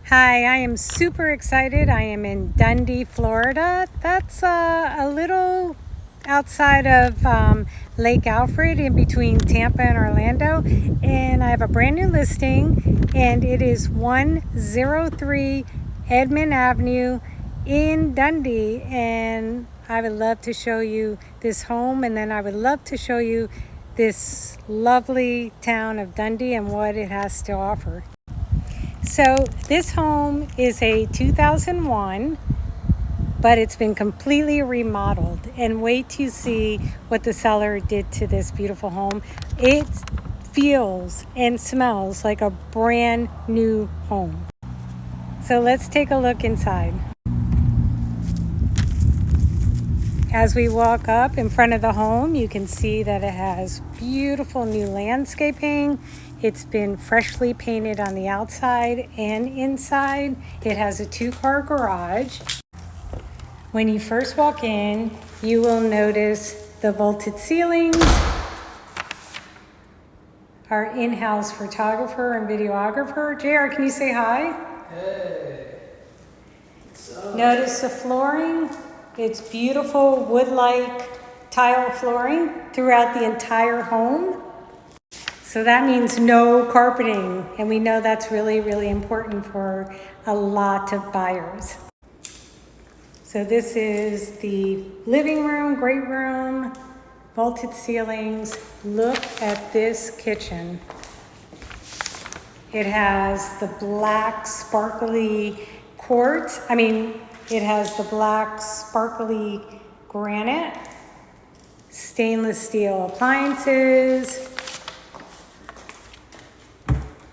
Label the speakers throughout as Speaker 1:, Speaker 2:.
Speaker 1: Hi, I am super excited. I am in Dundee, Florida. That's a little outside of Lake Alfred in between Tampa and Orlando. And I have a brand new listing, and it is 103 Edmond Avenue in Dundee. And I would love to show you this home, and then I would love to show you this lovely town of Dundee and what it has to offer. So this home is a 2001, but it's been completely remodeled. And wait to see what the seller did to this beautiful home. It feels and smells like a brand new home. So let's take a look inside. As we walk up in front of the home, you can see that it has beautiful new landscaping. It's been freshly painted on the outside and inside. It has a 2-car garage. When you first walk in, you will notice the vaulted ceilings. Our in-house photographer and videographer. JR, can you say hi?
Speaker 2: Hey.
Speaker 1: Notice the flooring. It's beautiful wood-like tile flooring throughout the entire home. So that means no carpeting, and we know that's really, really important for a lot of buyers. So this is the living room, great room, vaulted ceilings. Look at this kitchen. It has the black sparkly quartz. It has the black sparkly granite, stainless steel appliances,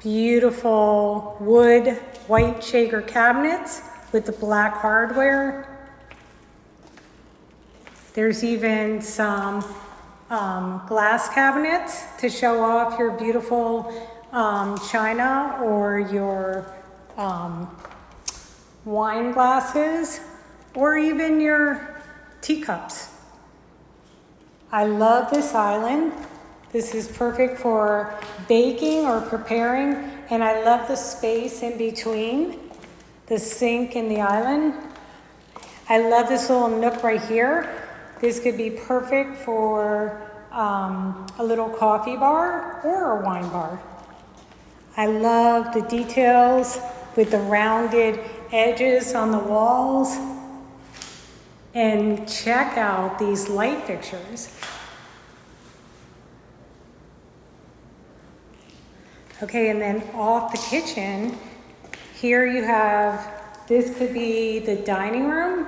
Speaker 1: beautiful wood white shaker cabinets with the black hardware. There's even some glass cabinets to show off your beautiful china or your wine glasses or even your teacups. I love this island. This is perfect for baking or preparing, and I love the space in between the sink and the island. I love this little nook right here. This could be perfect for a little coffee bar or a wine bar. I love the details with the rounded edges on the walls. And check out these light fixtures. Okay, and then off the kitchen, here you have, this could be the dining room,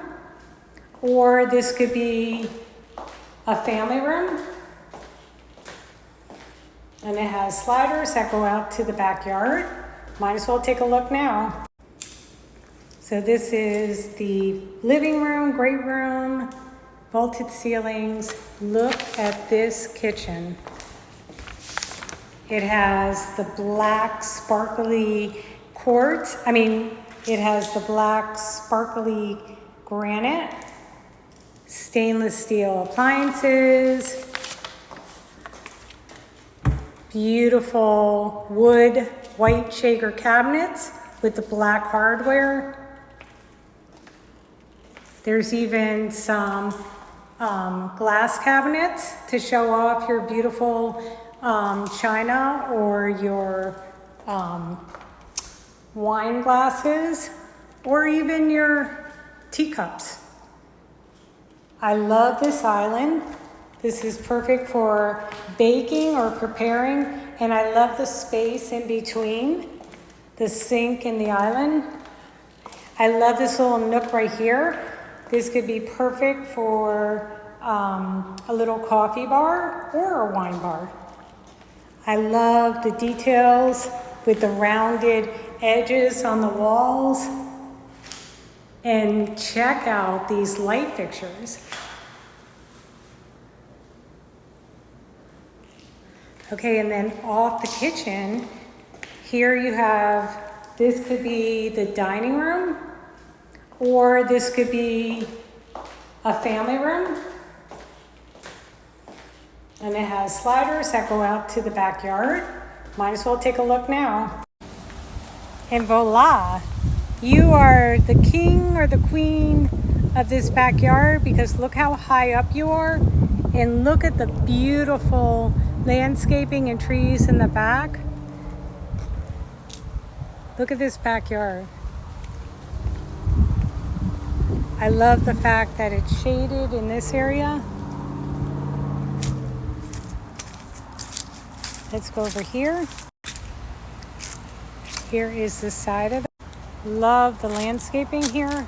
Speaker 1: or this could be a family room. And it has sliders that go out to the backyard. Might as well take a look now. So this is the living room, great room, vaulted ceilings. Look at this kitchen. It has the black sparkly quartz. It has the black sparkly granite, stainless steel appliances, beautiful wood white shaker cabinets with the black hardware. There's even some glass cabinets to show off your beautiful china or your wine glasses or even your teacups. I love this island. This is perfect for baking or preparing, and I love the space in between the sink and the island. I love this little nook right here. This could be perfect for a little coffee bar or a wine bar. I love the details with the rounded edges on the walls. And check out these light fixtures. Okay, and then off the kitchen, here you have, this could be the dining room, or this could be a family room. And it has sliders that go out to the backyard. Might as well take a look now. And voila, You are the king or the queen of this backyard because look how high up you are and look at the beautiful landscaping and trees in the back. Look at this backyard. I love the fact that it's shaded in this area. Let's go over here. Here is the side of it. Love the landscaping here.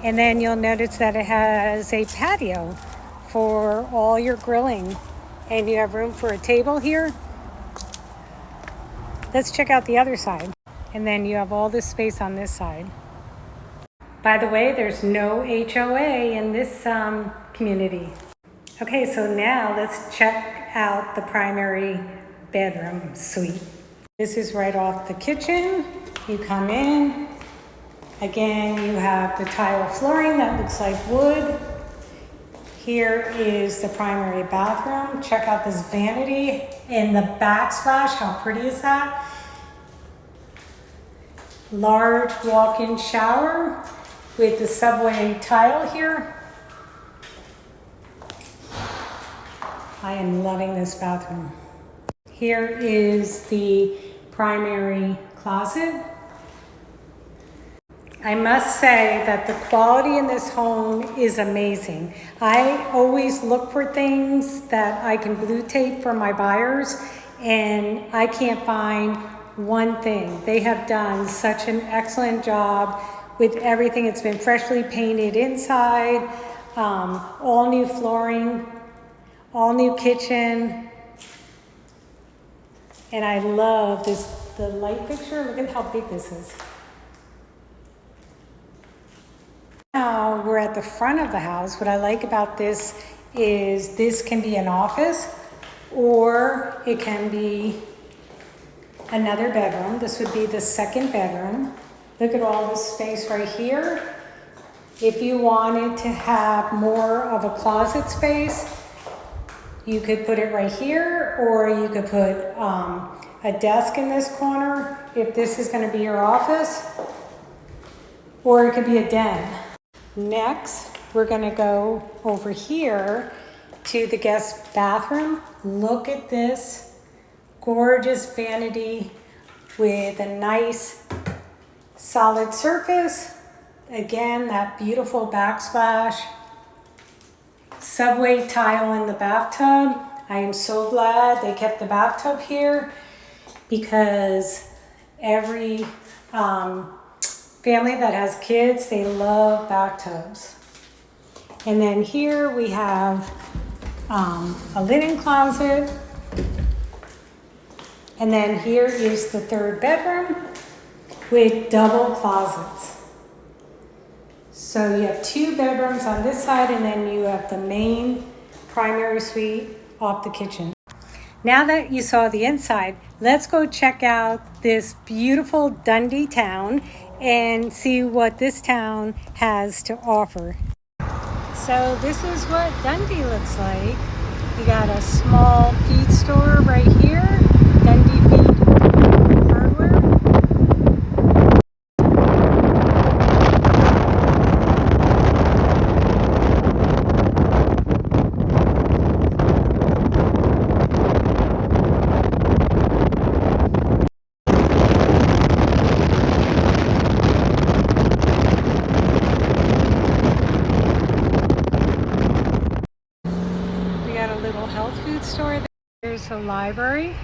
Speaker 1: And then you'll notice that it has a patio for all your grilling. And you have room for a table here. Let's check out the other side. And then you have all this space on this side. By the way, there's no HOA in this community. Okay, so now let's check out the primary bedroom suite. This is right off the kitchen. You come in. Again, you have the tile flooring that looks like wood. Here is the primary bathroom. Check out this vanity and the backsplash. How pretty is that? Large walk-in shower with the subway tile here. I am loving this bathroom. Here is the primary closet. I must say that the quality in this home is amazing. I always look for things that I can blue tape for my buyers, and I can't find one thing. They have done such an excellent job with everything. It's been freshly painted inside, all new flooring, all new kitchen. And I love the light fixture. Look at how big this is. Now we're at the front of the house. What I like about this is this can be an office or it can be another bedroom. This would be the second bedroom. Look at all this space right here. If you wanted to have more of a closet space, you could put it right here, or you could put a desk in this corner if this is going to be your office, or it could be a den. Next, we're going to go over here to the guest bathroom. Look at this gorgeous vanity with a nice solid surface. Again, that beautiful backsplash. Subway tile in the bathtub. I am so glad they kept the bathtub here because every family that has kids, they love bathtubs. And then here we have a linen closet. And then here is the third bedroom with double closets. So you have two bedrooms on this side, and then you have the main primary suite off the kitchen. Now that you saw the inside, let's go check out this beautiful Dundee town and see what this town has to offer. So this is what Dundee looks like. You got a small feed store right here, Dundee Feed Hardware. We got a little health food store there. There's a library.